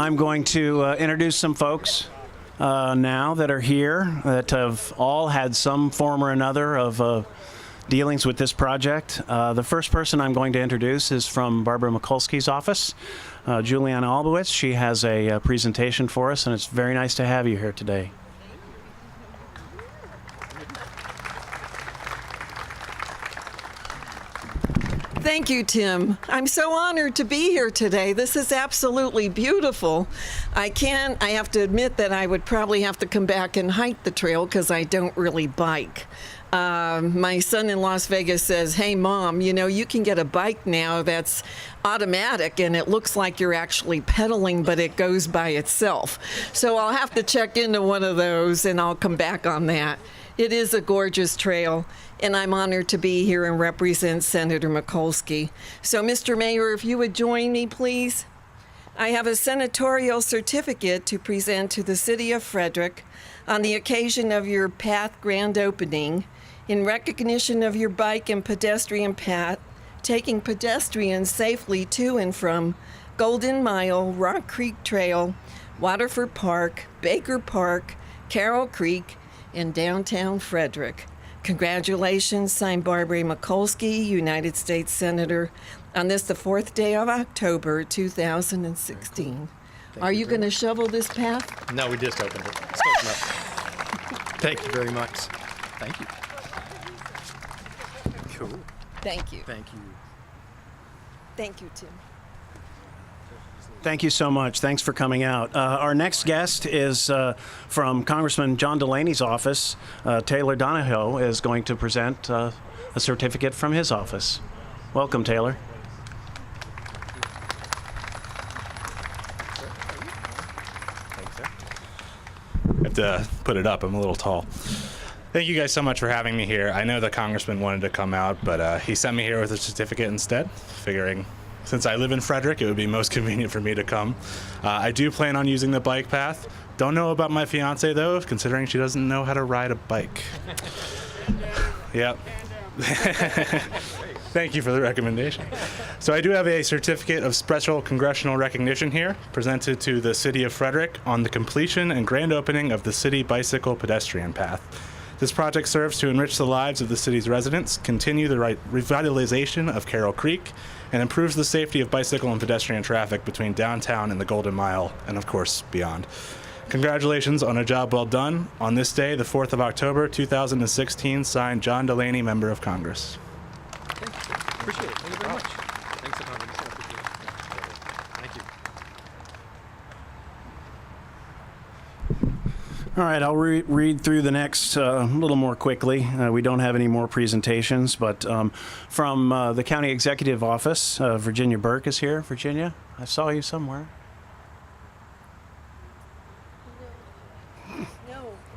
I'm going to introduce some folks now that are here that have all had some form or another of dealings with this project. The first person I'm going to introduce is from Barbara Mikulski's office, Juliana Albowitz. She has a presentation for us, and it's very nice to have you here today. Thank you, Tim. I'm so honored to be here today. This is absolutely beautiful. I have to admit that I would probably have to come back and hike the trail because I don't really bike. My son in Las Vegas says, "Hey, Mom, you can get a bike now that's automatic and it looks like you're actually pedaling, but it goes by itself." So I'll have to check into one of those and I'll come back on that. It is a gorgeous trail, and I'm honored to be here and represent Senator Mikulski. So, Mr. Mayor, if you would join me, please. I have a senatorial certificate to present to the City of Frederick on the occasion of your path grand opening in recognition of your bike and pedestrian path, taking pedestrians safely to and from Golden Mile, Rock Creek Trail, Waterford Park, Baker Park, Carroll Creek, in downtown Frederick. Congratulations, signed Barbara Mikulski, United States Senator, on this, the 4th day of October, 2016. Are you going to shovel this path? No, we just opened it. It's open up. Thank you very much. Thank you. Cool. Thank you. Thank you. Thank you, Tim. Thank you so much. Thanks for coming out. Our next guest is from Congressman John Delaney's office. Taylor Donahoe is going to present a certificate from his office. Welcome, Taylor. Thanks, sir. I have to put it up. I'm a little tall. Thank you guys so much for having me here. I know the congressman wanted to come out, but he sent me here with a certificate instead, figuring since I live in Frederick, it would be most convenient for me to come. I do plan on using the bike path. Don't know about my fiance though, considering she doesn't know how to ride a bike. Yep. Thank you for the recommendation. So I do have a certificate of special congressional recognition here, presented to the City of Frederick on the completion and grand opening of the City Bicycle Pedestrian Path. This project serves to enrich the lives of the city's residents, continue the revitalization of Carroll Creek, and improves the safety of bicycle and pedestrian traffic between downtown and the Golden Mile, and of course, beyond. Congratulations on a job well done. On this day, the 4th of October, 2016, signed John Delaney, Member of Congress. Thank you. Appreciate it. Thank you very much. Thanks for coming. Thank you. All right, I'll read through the next a little more quickly. We don't have any more presentations, but from the County Executive Office, Virginia Burke is here. Virginia, I saw you somewhere.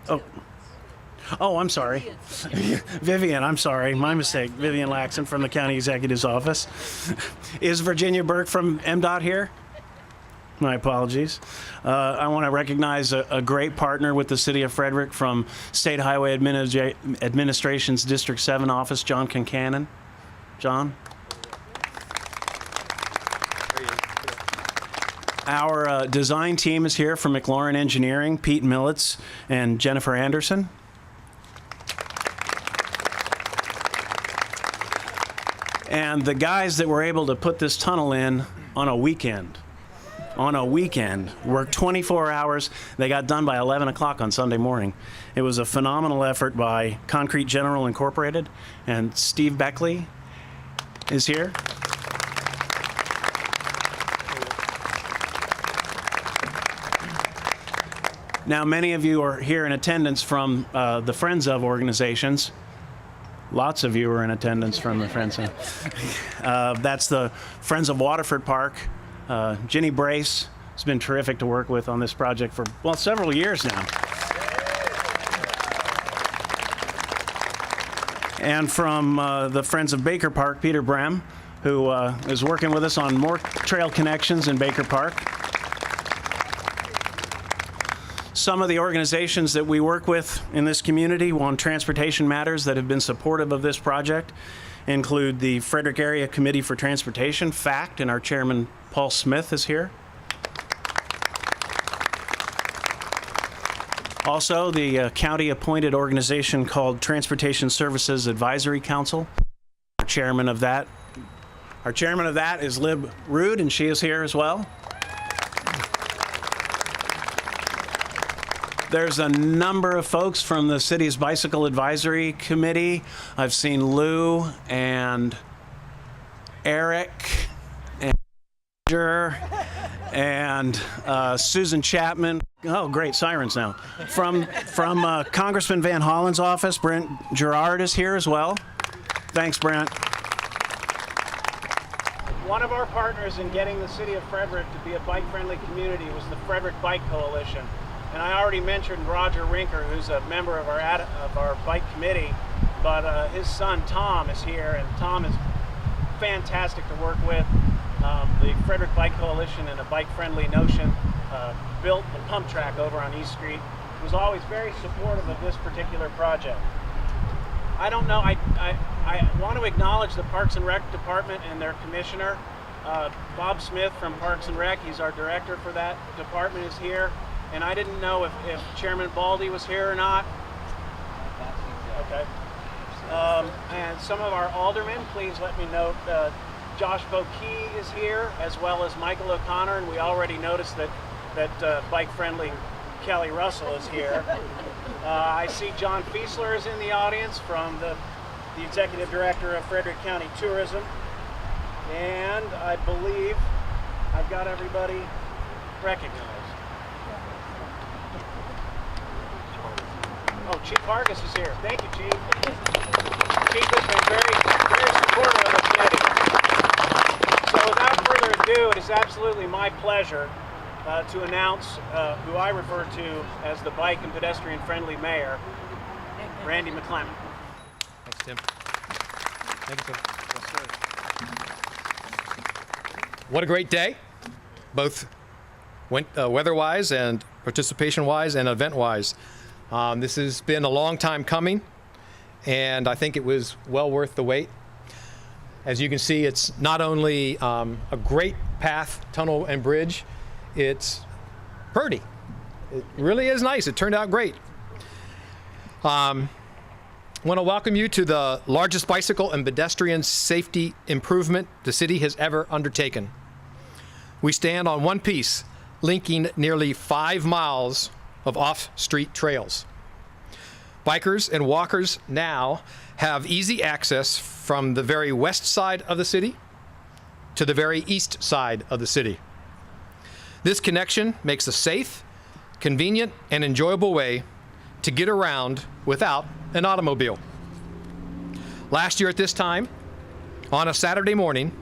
No. Oh, I'm sorry. Vivian, I'm sorry. My mistake. Vivian Laxon from the County Executive's Office. Is Virginia Burke from MDOT here? My apologies. I want to recognize a great partner with the City of Frederick from State Highway Administration's District 7 office, John Concannon. John? Our design team is here from McLaurin Engineering, Pete Millets and Jennifer Anderson. And the guys that were able to put this tunnel in on a weekend, worked 24 hours. They got done by 11 o'clock on Sunday morning. It was a phenomenal effort by Concrete General Incorporated, and Steve Beckley is here. Now, many of you are here in attendance from the Friends of organizations. Lots of you are in attendance from the Friends of. That's the Friends of Waterford Park. Ginny Brace has been terrific to work with on this project for, well, several years now. And from the Friends of Baker Park, Peter Brem, who is working with us on more trail connections in Baker Park. Some of the organizations that we work with in this community on transportation matters that have been supportive of this project include the Frederick Area Committee for Transportation, FACT, and our chairman, Paul Smith, is here. Also, the county-appointed organization called Transportation Services Advisory Council. Our chairman of that is Lib Rude, and she is here as well. There's a number of folks from the city's Bicycle Advisory Committee. I've seen Lou and Eric and Roger and Susan Chapman. Oh, great, sirens now. From Congressman Van Hollen's office, Brent Gerard is here as well. Thanks, Brent. One of our partners in getting the city of Frederick to be a bike-friendly community was the Frederick Bike Coalition. And I already mentioned Roger Rinker, who's a member of our bike committee, but his son Tom is here, and Tom is fantastic to work with. The Frederick Bike Coalition, in a bike-friendly notion, built the pump track over on East Street. He was always very supportive of this particular project. I don't know, I want to acknowledge the Parks and Rec Department and their commissioner, Bob Smith from Parks and Rec. He's our director for that department, is here. And I didn't know if Chairman Baldy was here or not. Okay. And some of our aldermen, please let me note, Josh Bokey is here, as well as Michael O'Connor, and we already noticed that bike-friendly Kelly Russell is here. I see John Fiesler is in the audience, from the Executive Director of Frederick County Tourism. And I believe I've got everybody recognized. Oh, Chief Hargis is here. Thank you, Chief. Chief has been very, very supportive of the committee. So without further ado, it is absolutely my pleasure to announce who I refer to as the bike and pedestrian friendly mayor, Randy McClement. Thanks, Tim. Thank you, Tim. What a great day, both weather-wise and participation-wise and event-wise. This has been a long time coming, and I think it was well worth the wait. As you can see, it's not only a great path, tunnel, and bridge, it's pretty. It really is nice. It turned out great. I want to welcome you to the largest bicycle and pedestrian safety improvement the city has ever undertaken. We stand on one piece, linking nearly 5 miles of off-street trails. Bikers and walkers now have easy access from the very west side of the city to the very east side of the city. This connection makes a safe, convenient, and enjoyable way to get around without an automobile. Last year at this time, on a Saturday morning,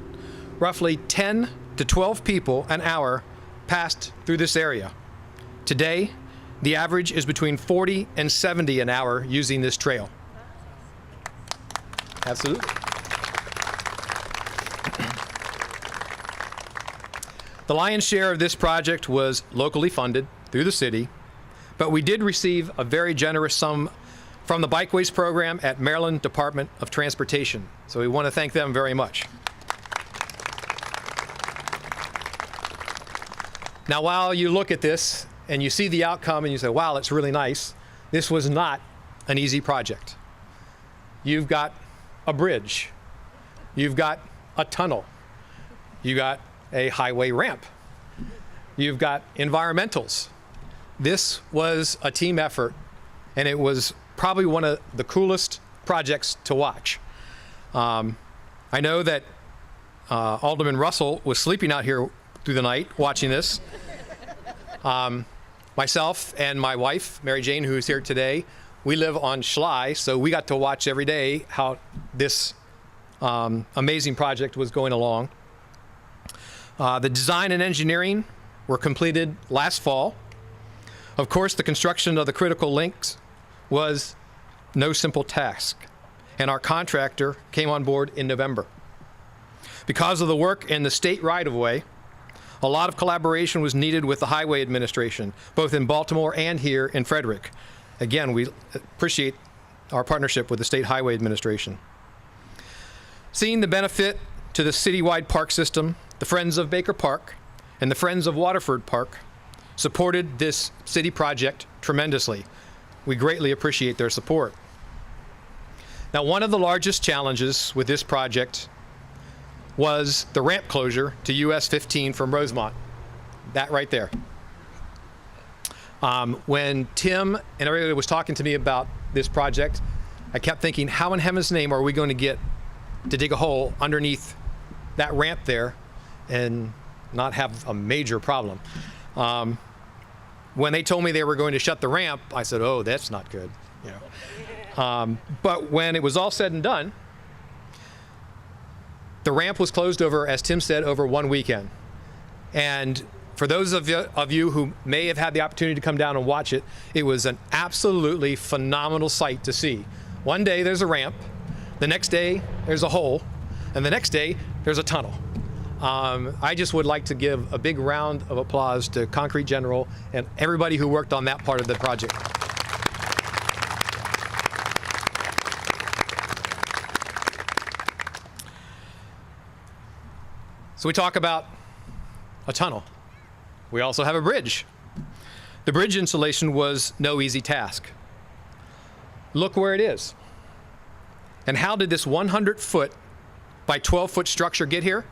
roughly 10 to 12 people an hour passed through this area. Today, the average is between 40 and 70 an hour using this trail. Absolutely. The lion's share of this project was locally funded through the city, but we did receive a very generous sum from the Bikeways program at Maryland Department of Transportation. So we want to thank them very much. Now, while you look at this and you see the outcome and you say, wow, it's really nice, this was not an easy project. You've got a bridge, you've got a tunnel, you got a highway ramp, you've got environmentals. This was a team effort, and it was probably one of the coolest projects to watch. I know that Alderman Russell was sleeping out here through the night watching this. Myself and my wife, Mary Jane, who is here today, we live on Schley, so we got to watch every day how this amazing project was going along. The design and engineering were completed last fall. Of course, the construction of the critical links was no simple task, and our contractor came on board in November. Because of the work in the state right-of-way, a lot of collaboration was needed with the Highway Administration, both in Baltimore and here in Frederick. Again, we appreciate our partnership with the State Highway Administration. Seeing the benefit to the citywide park system, the Friends of Baker Park and the Friends of Waterford Park supported this city project tremendously. We greatly appreciate their support. Now, one of the largest challenges with this project was the ramp closure to US 15 from Rosemont. That right there. When Tim and everybody was talking to me about this project, I kept thinking, how in heaven's name are we going to get to dig a hole underneath that ramp there and not have a major problem? When they told me they were going to shut the ramp, I said, oh, that's not good. You know. But when it was all said and done, the ramp was closed over, as Tim said, over one weekend. And for those of you who may have had the opportunity to come down and watch it, it was an absolutely phenomenal sight to see. One day there's a ramp, the next day there's a hole, and the next day there's a tunnel. I just would like to give a big round of applause to Concrete General and everybody who worked on that part of the project. So we talk about a tunnel. We also have a bridge. The bridge installation was no easy task. Look where it is. And how did this 100-foot by 12-foot structure get here?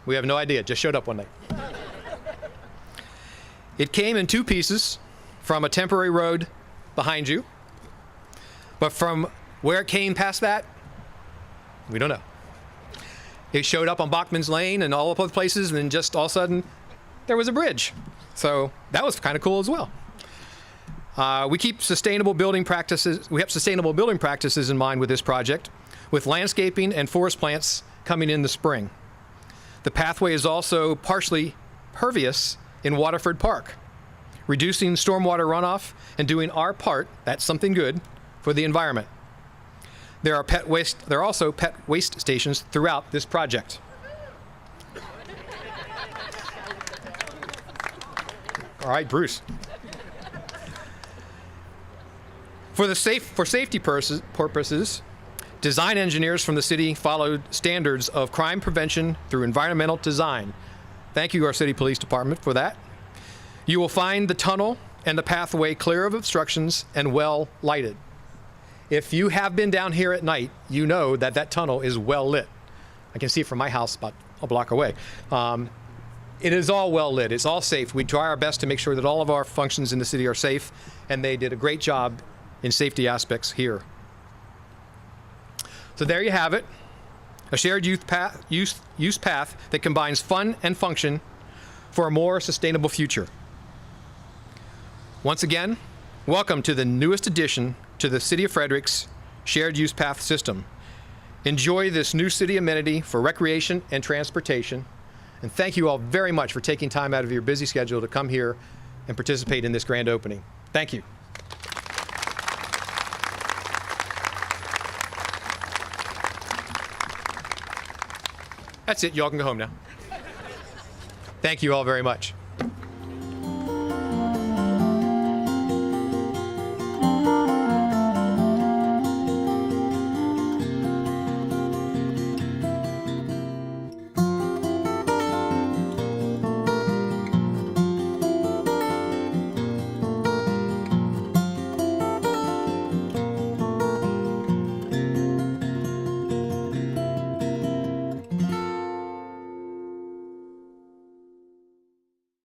We have no idea. It just showed up one day. It came in two pieces from a temporary road behind you. But from where it came past that, we don't know. It showed up on Bachman's Lane and all of other places, and then just all of a sudden, there was a bridge. So that was kind of cool as well. We have sustainable building practices in mind with this project, with landscaping and forest plants coming in the spring. The pathway is also partially pervious in Waterford Park, reducing stormwater runoff and doing our part, that's something good, for the environment. There are also pet waste stations throughout this project. All right, Bruce. For safety purposes, design engineers from the city followed standards of crime prevention through environmental design. Thank you, our city police department, for that. You will find the tunnel and the pathway clear of obstructions and well lighted. If you have been down here at night, you know that that tunnel is well lit. I can see it from my house about a block away. It is all well lit. It's all safe. We try our best to make sure that all of our functions in the city are safe, and they did a great job in safety aspects here. So there you have it, a shared use path that combines fun and function for a more sustainable future. Once again, welcome to the newest addition to the City of Frederick's shared use path system. Enjoy this new city amenity for recreation and transportation. And thank you all very much for taking time out of your busy schedule to come here and participate in this grand opening. Thank you. That's it. Y'all can go home now. Thank you all very much.